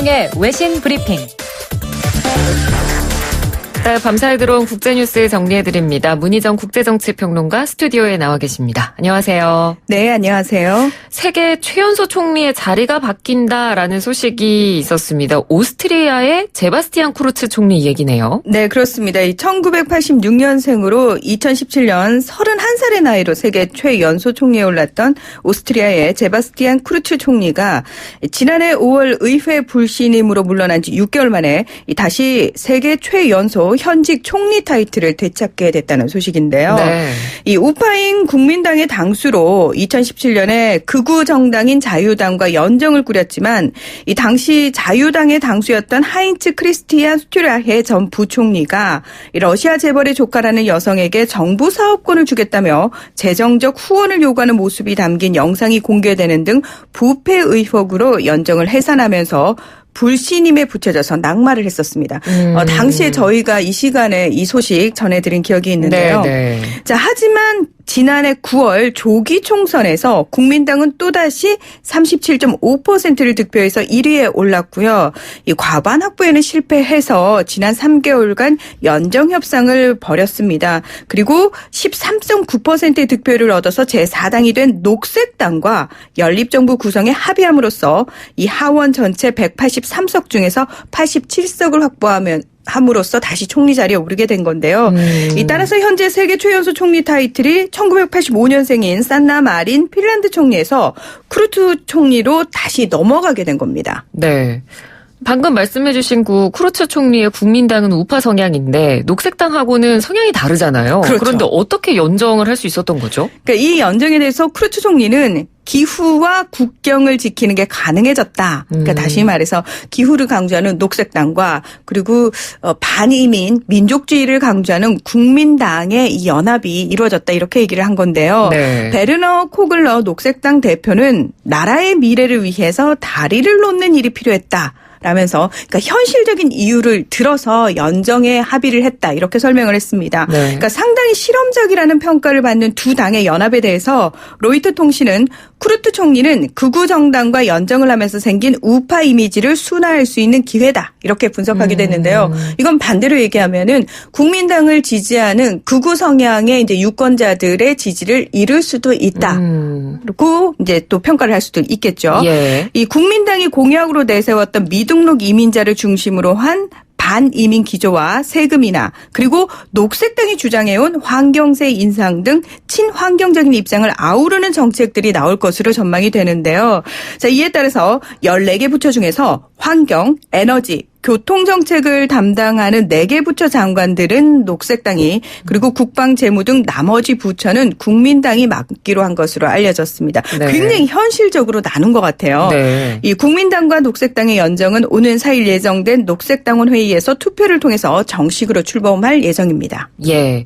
문희정의 외신 브리핑. 밤사이 들어온 국제뉴스 정리해드립니다. 문희정 국제정치평론가 스튜디오에 나와 계십니다. 안녕하세요. 네, 안녕하세요. 세계 최연소 총리의 자리가 바뀐다라는 소식이 있었습니다. 오스트리아의 제바스티안 쿠르츠 총리 얘기네요. 네, 그렇습니다. 1986년생으로 2017년 31살의 나이로 세계 최연소 총리에 올랐던 오스트리아의 제바스티안 쿠르츠 총리가 지난해 5월 의회 불신임으로 물러난 지 6개월 만에 다시 세계 최연소 현직 총리 타이틀을 되찾게 됐다는 소식인데요. 네. 이 우파인 국민당의 당수로 2017년에 극우 정당인 자유당과 연정을 꾸렸지만 이 당시 자유당의 당수였던 하인츠 크리스티안 슈트라헤 전 부총리가 러시아 재벌의 조카라는 여성에게 정부 사업권을 주겠다며 재정적 후원을 요구하는 모습이 담긴 영상이 공개되는 등 부패 의혹으로 연정을 해산하면서 불신임에 붙여져서 낙마를 했었습니다. 당시에 저희가 이 시간에 이 소식 전해드린 기억이 있는데요. 네. 자, 하지만 지난해 9월 조기 총선에서 국민당은 또다시 37.5%를 득표해서 1위에 올랐고요. 이 과반 확보에는 실패해서 지난 3개월간 연정 협상을 벌였습니다. 그리고 13.9%의 득표를 얻어서 제4당이 된 녹색당과 연립정부 구성에 합의함으로써 이 하원 전체 183석 중에서 87석을 함으로써 다시 총리 자리에 오르게 된 건데요. 따라서 현재 세계 최연소 총리 타이틀이 1985년생인 산나 마린 핀란드 총리에서 쿠르츠 총리로 다시 넘어가게 된 겁니다. 네. 방금 말씀해 주신 쿠르츠 총리의 국민당은 우파 성향인데 녹색당하고는 성향이 다르잖아요. 그렇죠. 그런데 어떻게 연정을 할 수 있었던 거죠? 그러니까 이 연정에 대해서 쿠르츠 총리는 기후와 국경을 지키는 게 가능해졌다. 그러니까 다시 말해서 기후를 강조하는 녹색당과 그리고 반이민 민족주의를 강조하는 국민당의 이 연합이 이루어졌다. 이렇게 얘기를 한 건데요. 네. 베르너 코글러 녹색당 대표는 나라의 미래를 위해서 다리를 놓는 일이 필요했다. 라면서 그러니까 현실적인 이유를 들어서 연정에 합의를 했다 이렇게 설명을 했습니다. 네. 그러니까 상당히 실험적이라는 평가를 받는 두 당의 연합에 대해서 로이터 통신은 쿠르트 총리는 극우 정당과 연정을 하면서 생긴 우파 이미지를 순화할 수 있는 기회다 이렇게 분석하기도 했는데요. 이건 반대로 얘기하면은 국민당을 지지하는 극우 성향의 이제 유권자들의 지지를 잃을 수도 있다. 그리고 이제 또 평가를 할 수도 있겠죠. 예. 이 국민당이 공약으로 내세웠던 미등록 이민자를 중심으로 한 반이민 기조와 세금 인하 그리고 녹색당이 주장해온 환경세 인상 등 친환경적인 입장을 아우르는 정책들이 나올 것으로 전망이 되는데요. 자, 이에 따라서 14개 부처 중에서 환경, 에너지, 교통정책을 담당하는 4개 부처 장관들은 녹색당이 그리고 국방 재무 등 나머지 부처는 국민당이 맡기로 한 것으로 알려졌습니다. 네. 굉장히 현실적으로 나눈 것 같아요. 네. 이 국민당과 녹색당의 연정은 오는 4일 예정된 녹색당원 회의에서 투표를 통해서 정식으로 출범할 예정입니다. 예.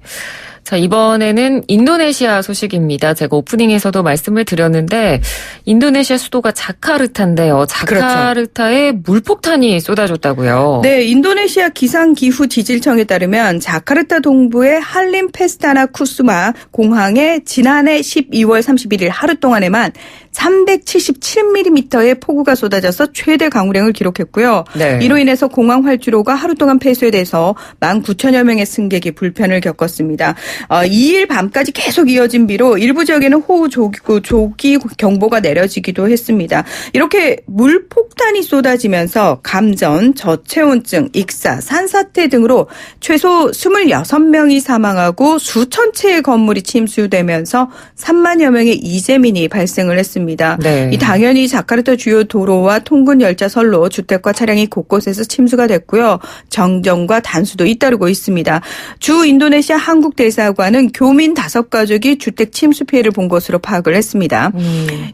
자, 이번에는 인도네시아 소식입니다. 제가 오프닝에서도 말씀을 드렸는데 인도네시아 수도가 자카르타인데요. 자카르타에 그렇죠. 물폭탄이 쏟아졌다고요. 네, 인도네시아 기상기후지질청에 따르면 자카르타 동부의 할림 페스타나 쿠스마 공항에 지난해 12월 31일 하루 동안에만 377mm의 폭우가 쏟아져서 최대 강우량을 기록했고요. 네. 이로 인해서 공항 활주로가 하루 동안 폐쇄돼서 19,000여 명의 승객이 불편을 겪었습니다. 2일 밤까지 계속 이어진 비로 일부 지역에는 호우 조기 경보가 내려지기도 했습니다. 이렇게 물폭탄이 쏟아지면서 감전, 저체온증, 익사, 산사태 등으로 최소 26명이 사망하고 수천 채의 건물이 침수되면서 3만여 명의 이재민이 발생을 했습니다. 네. 이 당연히 자카르타 주요 도로와 통근 열차선로 주택과 차량이 곳곳에서 침수가 됐고요. 정전과 단수도 잇따르고 있습니다. 주 인도네시아 한국 대사관은 교민 5가족이 주택 침수 피해를 본 것으로 파악을 했습니다.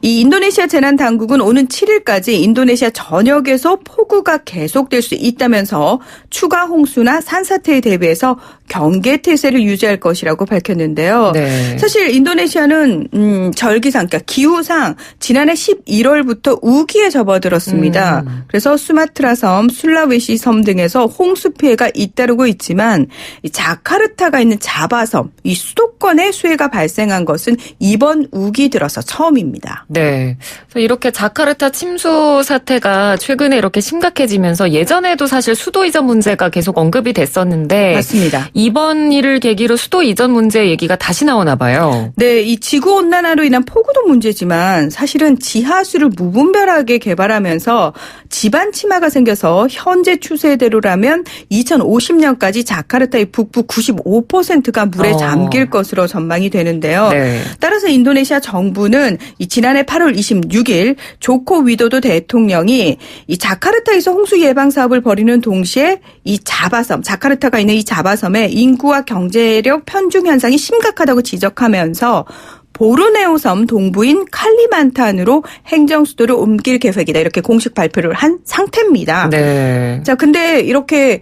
이 인도네시아 재난당국은 오는 7일까지 인도네시아 전역에서 폭우가 계속될 수 있다면서 추가 홍수나 산사태에 대비해서 경계태세를 유지할 것이라고 밝혔는데요. 네. 사실 인도네시아는 절기상, 그러니까 기후상 지난해 11월부터 우기에 접어들었습니다. 그래서 수마트라 섬, 술라웨시 섬 등에서 홍수 피해가 잇따르고 있지만 이 자카르타가 있는 자바섬, 이 수도권에 수해가 발생한 것은 이번 우기 들어서 처음입니다. 네. 그래서 이렇게 자카르타 침수 사태가 최근에 이렇게 심각해지면서 예전에도 사실 수도 이전 문제가 계속 언급이 됐었는데 맞습니다. 이번 일을 계기로 수도 이전 문제 얘기가 다시 나오나 봐요. 네, 이 지구 온난화로 인한 폭우도 문제지만 사실은 지하수를 무분별하게 개발하면서 지반 침하가 생겨서 현재 추세대로라면 2050년까지 자카르타의 북부 95%가 물에 잠길 것으로 전망이 되는데요. 네. 따라서 인도네시아 정부는 지난해 8월 26일 조코 위도도 대통령이 이 자카르타에서 홍수 예방 사업을 벌이는 동시에 이 자바섬, 자카르타가 있는 이 자바섬의 인구와 경제력 편중 현상이 심각하다고 지적하면서 보르네오 섬 동부인 칼리만탄으로 행정 수도를 옮길 계획이다. 이렇게 공식 발표를 한 상태입니다. 네. 자, 근데 이렇게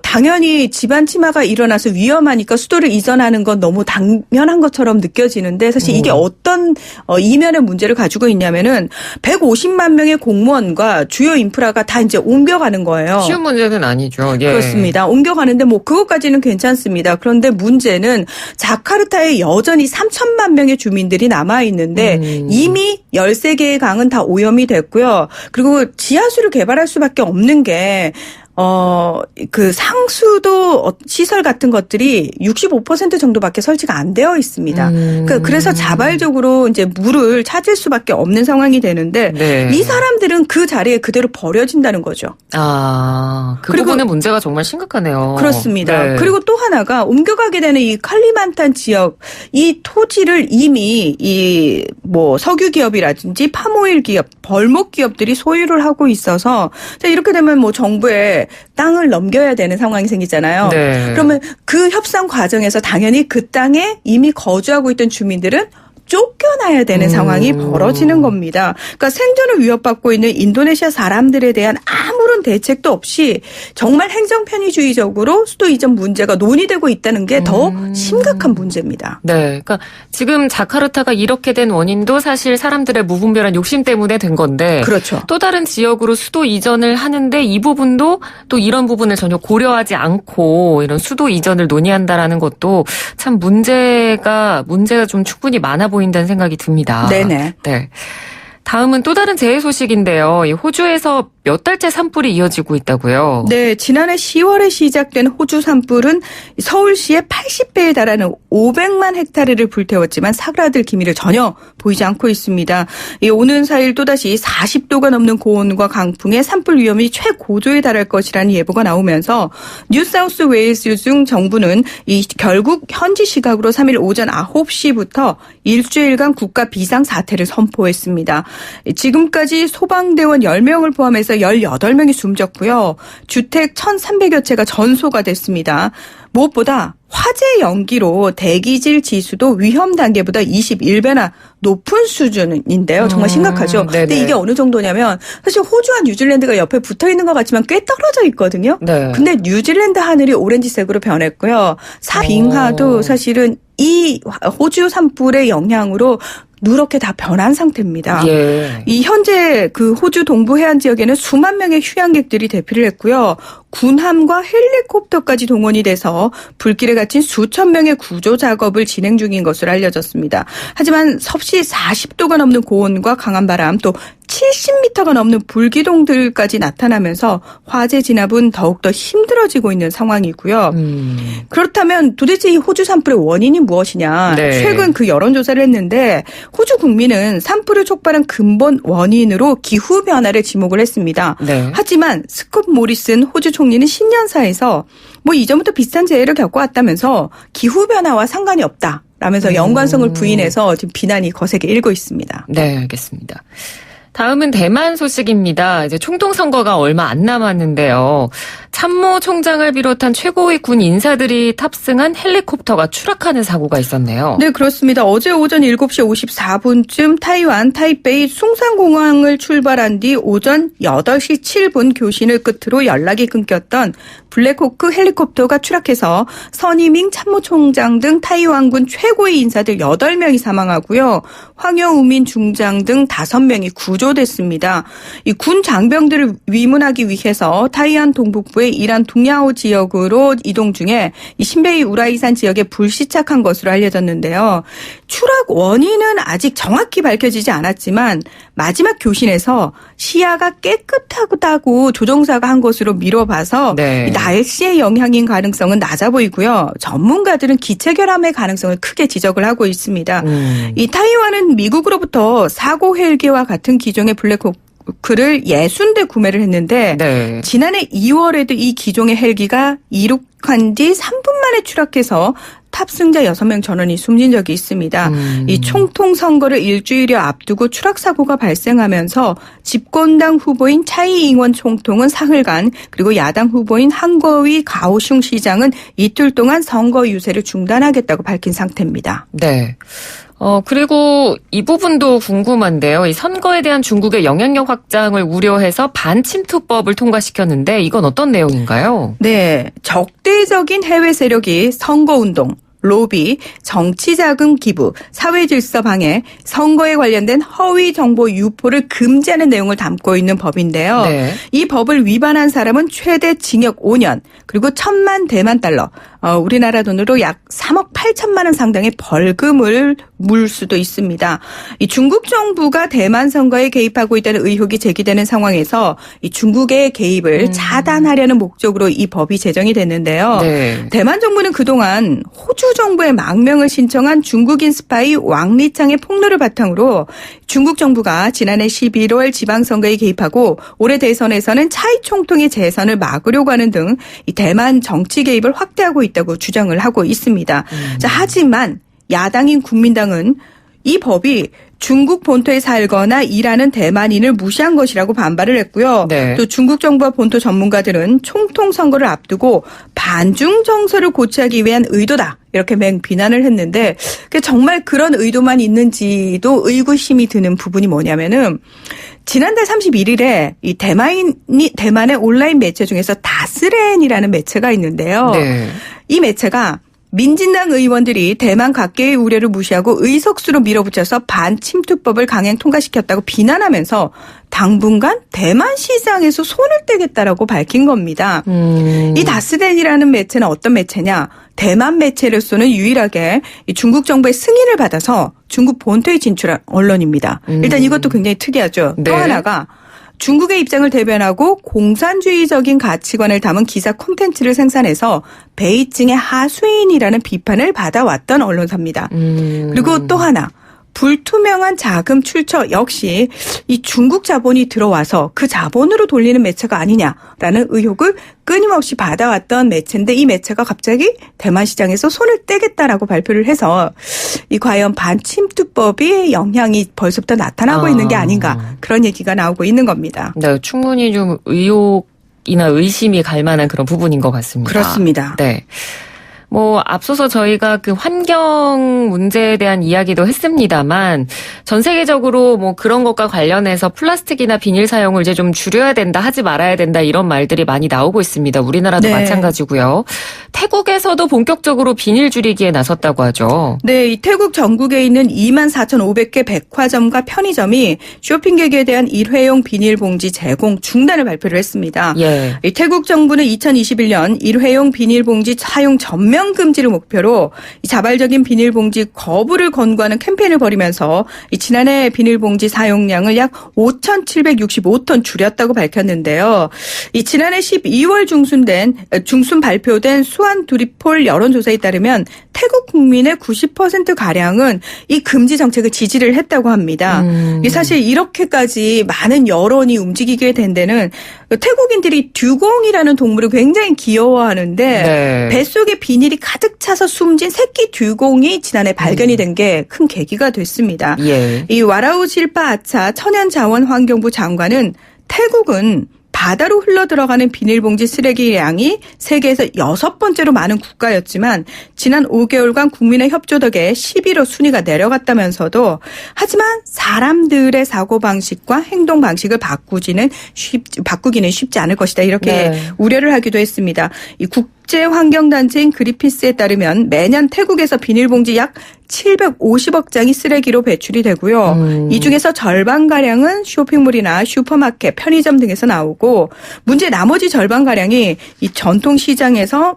당연히 지반 침하가 일어나서 위험하니까 수도를 이전하는 건 너무 당연한 것처럼 느껴지는데 사실 이게 어떤 이면의 문제를 가지고 있냐면은 150만 명의 공무원과 주요 인프라가 다 이제 옮겨가는 거예요. 쉬운 문제는 아니죠. 예. 그렇습니다. 옮겨가는데 뭐 그것까지는 괜찮습니다. 그런데 문제는 자카르타에 여전히 3천만 명의 주민들이 남아있는데 이미 13개의 강은 다 오염이 됐고요. 그리고 지하수를 개발할 수밖에 없는 게 그 상수도 시설 같은 것들이 65% 정도밖에 설치가 안 되어 있습니다. 그래서 자발적으로 이제 물을 찾을 수밖에 없는 상황이 되는데 네. 이 사람들은 그 자리에 그대로 버려진다는 거죠. 그 부분의 문제가 정말 심각하네요. 그렇습니다. 네. 그리고 또 하나가 옮겨가게 되는 이 칼리만탄 지역 이 토지를 이미 이 뭐 석유 기업이라든지 파모일 기업, 벌목 기업들이 소유를 하고 있어서 이렇게 되면 뭐 정부에 땅을 넘겨야 되는 상황이 생기잖아요. 네. 그러면 그 협상 과정에서 당연히 그 땅에 이미 거주하고 있던 주민들은 쫓겨나야 되는 상황이 벌어지는 겁니다. 그러니까 생존을 위협받고 있는 인도네시아 사람들에 대한 아무런 대책도 없이 정말 행정 편의주의적으로 수도 이전 문제가 논의되고 있다는 게 더 심각한 문제입니다. 네. 그러니까 지금 자카르타가 이렇게 된 원인도 사실 사람들의 무분별한 욕심 때문에 된 건데 그렇죠. 또 다른 지역으로 수도 이전을 하는데 이 부분도 또 이런 부분을 전혀 고려하지 않고 이런 수도 이전을 논의한다라는 것도 참 문제가 좀 충분히 많아 보인다는 생각이 듭니다. 네네. 네. 다음은 또 다른 재해 소식인데요. 이 호주에서 몇 달째 산불이 이어지고 있다고요? 네, 지난해 10월에 시작된 호주 산불은 서울시의 80배에 달하는 500만 헥타르를 불태웠지만 사그라들 기미를 전혀 보이지 않고 있습니다. 오는 4일 또다시 40도가 넘는 고온과 강풍에 산불 위험이 최고조에 달할 것이라는 예보가 나오면서 뉴사우스 웨일스 중 정부는 결국 현지 시각으로 3일 오전 9시부터 일주일간 국가 비상사태를 선포했습니다. 지금까지 소방대원 10명을 포함해서 18명이 숨졌고요. 주택 1,300여 채가 전소가 됐습니다. 무엇보다 화재 연기로 대기질 지수도 위험 단계보다 21배나 높은 수준인데요. 정말 심각하죠. 근데 이게 어느 정도냐면 사실 호주와 뉴질랜드가 옆에 붙어 있는 것 같지만 꽤 떨어져 있거든요. 네. 근데 뉴질랜드 하늘이 오렌지색으로 변했고요. 빙하도 사실은 이 호주 산불의 영향으로 누렇게 다 변한 상태입니다. 예. 이 현재 그 호주 동부 해안 지역에는 수만 명의 휴양객들이 대피를 했고요. 군함과 헬리콥터까지 동원이 돼서 불길에 갇힌 수천 명의 구조 작업을 진행 중인 것으로 알려졌습니다. 하지만 섭씨 40도가 넘는 고온과 강한 바람 또 70m가 넘는 불기둥들까지 나타나면서 화재 진압은 더욱더 힘들어지고 있는 상황이고요. 그렇다면 도대체 이 호주 산불의 원인이 무엇이냐. 네. 최근 그 여론조사를 했는데 호주 국민은 산불을 촉발한 근본 원인으로 기후변화를 지목을 했습니다. 네. 하지만 스콧 모리슨 호주 총리는 신년사에서 뭐 이전부터 비슷한 재해를 겪어왔다면서 기후변화와 상관이 없다. 라면서 연관성을 부인해서 지금 비난이 거세게 일고 있습니다. 네, 알겠습니다. 다음은 대만 소식입니다. 이제 총통 선거가 얼마 안 남았는데요. 참모 총장을 비롯한 최고위 군 인사들이 탑승한 헬리콥터가 추락하는 사고가 있었네요. 네, 그렇습니다. 어제 오전 7시 54분쯤 타이완 타이베이 숭산공항을 출발한 뒤 오전 8시 7분 교신을 끝으로 연락이 끊겼던 블랙호크 헬리콥터가 추락해서 선이밍 참모총장 등 타이완군 최고위 인사들 8명이 사망하고요. 황여우민 중장 등 5명이 구조됐습니다. 이 군 장병들을 위문하기 위해서 타이완 동북부의 이란 둥야오 지역으로 이동 중에 이 신베이 우라이산 지역에 불시착한 것으로 알려졌는데요. 추락 원인은 아직 정확히 밝혀지지 않았지만 마지막 교신에서 시야가 깨끗하다고 조종사가 한 것으로 미뤄봐서 네. 날씨의 영향인 가능성은 낮아 보이고요. 전문가들은 기체 결함의 가능성을 크게 지적을 하고 있습니다. 이 타이완은 미국으로부터 사고 헬기와 같은 기종의 블랙호크를 60대 구매를 했는데 네. 지난해 2월에도 이 기종의 헬기가 이륙한 뒤 3분 만에 추락해서 탑승자 6명 전원이 숨진 적이 있습니다. 이 총통 선거를 일주일여 앞두고 추락 사고가 발생하면서 집권당 후보인 차이 잉원 총통은 사흘간 그리고 야당 후보인 한거위 가오슝 시장은 이틀 동안 선거 유세를 중단하겠다고 밝힌 상태입니다. 네. 그리고 이 부분도 궁금한데요. 이 선거에 대한 중국의 영향력 확장을 우려해서 반침투법을 통과시켰는데 이건 어떤 내용인가요? 네. 적대적인 해외 세력이 선거운동, 로비, 정치자금 기부, 사회질서 방해, 선거에 관련된 허위 정보 유포를 금지하는 내용을 담고 있는 법인데요. 네. 이 법을 위반한 사람은 최대 징역 5년 그리고 1,000만 대만 달러, 우리나라 돈으로 약 3억 8천만 원 상당의 벌금을 물 수도 있습니다. 이 중국 정부가 대만 선거에 개입하고 있다는 의혹이 제기되는 상황에서 이 중국의 개입을 차단하려는 목적으로 이 법이 제정이 됐는데요. 네. 대만 정부는 그동안 호주 정부의 망명을 신청한 중국인 스파이 왕리창의 폭로를 바탕으로 중국 정부가 지난해 11월 지방선거에 개입하고 올해 대선에서는 차이 총통의 재선을 막으려고 하는 등 이 대만 정치 개입을 확대하고 있다고 주장을 하고 있습니다. 자, 하지만 야당인 국민당은 이 법이 중국 본토에 살거나 일하는 대만인을 무시한 것이라고 반발을 했고요. 네. 또 중국 정부와 본토 전문가들은 총통 선거를 앞두고 반중 정서를 고취하기 위한 의도다. 이렇게 맹비난을 했는데 정말 그런 의도만 있는지도 의구심이 드는 부분이 뭐냐면은 지난달 31일에 이 대만의 온라인 매체 중에서 다스렌이라는 매체가 있는데요. 네. 이 매체가 민진당 의원들이 대만 각계의 우려를 무시하고 의석수로 밀어붙여서 반침투법을 강행 통과시켰다고 비난하면서 당분간 대만 시장에서 손을 떼겠다라고 밝힌 겁니다. 이 다스덴이라는 매체는 어떤 매체냐? 대만 매체로서는 유일하게 중국 정부의 승인을 받아서 중국 본토에 진출한 언론입니다. 일단 이것도 굉장히 특이하죠. 네. 또 하나가 중국의 입장을 대변하고 공산주의적인 가치관을 담은 기사 콘텐츠를 생산해서 베이징의 하수인이라는 비판을 받아왔던 언론사입니다. 그리고 또 하나. 불투명한 자금 출처 역시 이 중국 자본이 들어와서 그 자본으로 돌리는 매체가 아니냐라는 의혹을 끊임없이 받아왔던 매체인데 이 매체가 갑자기 대만 시장에서 손을 떼겠다라고 발표를 해서 이 과연 반침투법의 영향이 벌써부터 나타나고 있는 게 아닌가 그런 얘기가 나오고 있는 겁니다. 네, 충분히 좀 의혹이나 의심이 갈 만한 그런 부분인 것 같습니다. 그렇습니다. 네. 앞서서 저희가 그 환경 문제에 대한 이야기도 했습니다만 전 세계적으로 그런 것과 관련해서 플라스틱이나 비닐 사용을 이제 좀 줄여야 된다, 하지 말아야 된다 이런 말들이 많이 나오고 있습니다. 우리나라도 네. 마찬가지고요. 태국에서도 본격적으로 비닐 줄이기에 나섰다고 하죠. 네, 이 태국 전국에 있는 24,500개 백화점과 편의점이 쇼핑객에 대한 일회용 비닐봉지 제공 중단을 발표를 했습니다. 예. 이 태국 정부는 2021년 일회용 비닐봉지 사용 전면 금지를 목표로 자발적인 비닐봉지 거부를 권고하는 캠페인을 벌이면서 지난해 비닐봉지 사용량을 약 5,765톤 줄였다고 밝혔는데요. 지난해 12월 중순 발표된 수완 두리폴 여론조사에 따르면 태국 국민의 90%가량은 이 금지 정책을 지지를 했다고 합니다. 사실 이렇게까지 많은 여론이 움직이게 된 데는 태국인들이 듀공이라는 동물을 굉장히 귀여워하는데 네. 뱃속에 비닐이 가득 차서 숨진 새끼 듀공이 지난해 발견이 된 게 큰 계기가 됐습니다. 예. 이 와라우 실파 아차 천연자원환경부 장관은 태국은 바다로 흘러들어가는 비닐봉지 쓰레기량이 세계에서 6번째로 많은 국가였지만 지난 5개월간 국민의 협조 덕에 11호 순위가 내려갔다면서도 하지만 사람들의 사고방식과 행동방식을 바꾸기는 쉽지 않을 것이다. 이렇게 네. 우려를 하기도 했습니다. 이 국제환경단체인 그린피스에 따르면 매년 태국에서 비닐봉지 약 750억 장이 쓰레기로 배출이 되고요. 이 중에서 절반가량은 쇼핑몰이나 슈퍼마켓, 편의점 등에서 나오고 문제 나머지 절반가량이 이 전통시장에서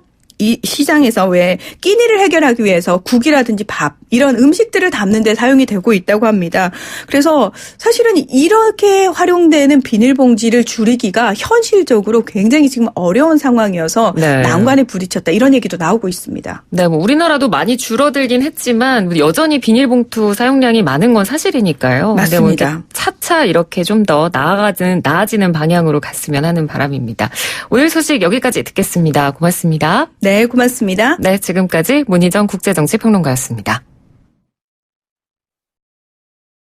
왜 끼니를 해결하기 위해서 국이라든지 밥 이런 음식들을 담는 데 사용이 되고 있다고 합니다. 그래서 사실은 이렇게 활용되는 비닐봉지를 줄이기가 현실적으로 굉장히 지금 어려운 상황이어서 네. 난관에 부딪혔다 이런 얘기도 나오고 있습니다. 네, 뭐 우리나라도 많이 줄어들긴 했지만 여전히 비닐봉투 사용량이 많은 건 사실이니까요. 맞습니다. 근데 뭐 차차 이렇게 좀 더 나아지는 방향으로 갔으면 하는 바람입니다. 오늘 소식 여기까지 듣겠습니다. 고맙습니다. 네, 고맙습니다. 네, 지금까지 문희정 국제정치평론가였습니다.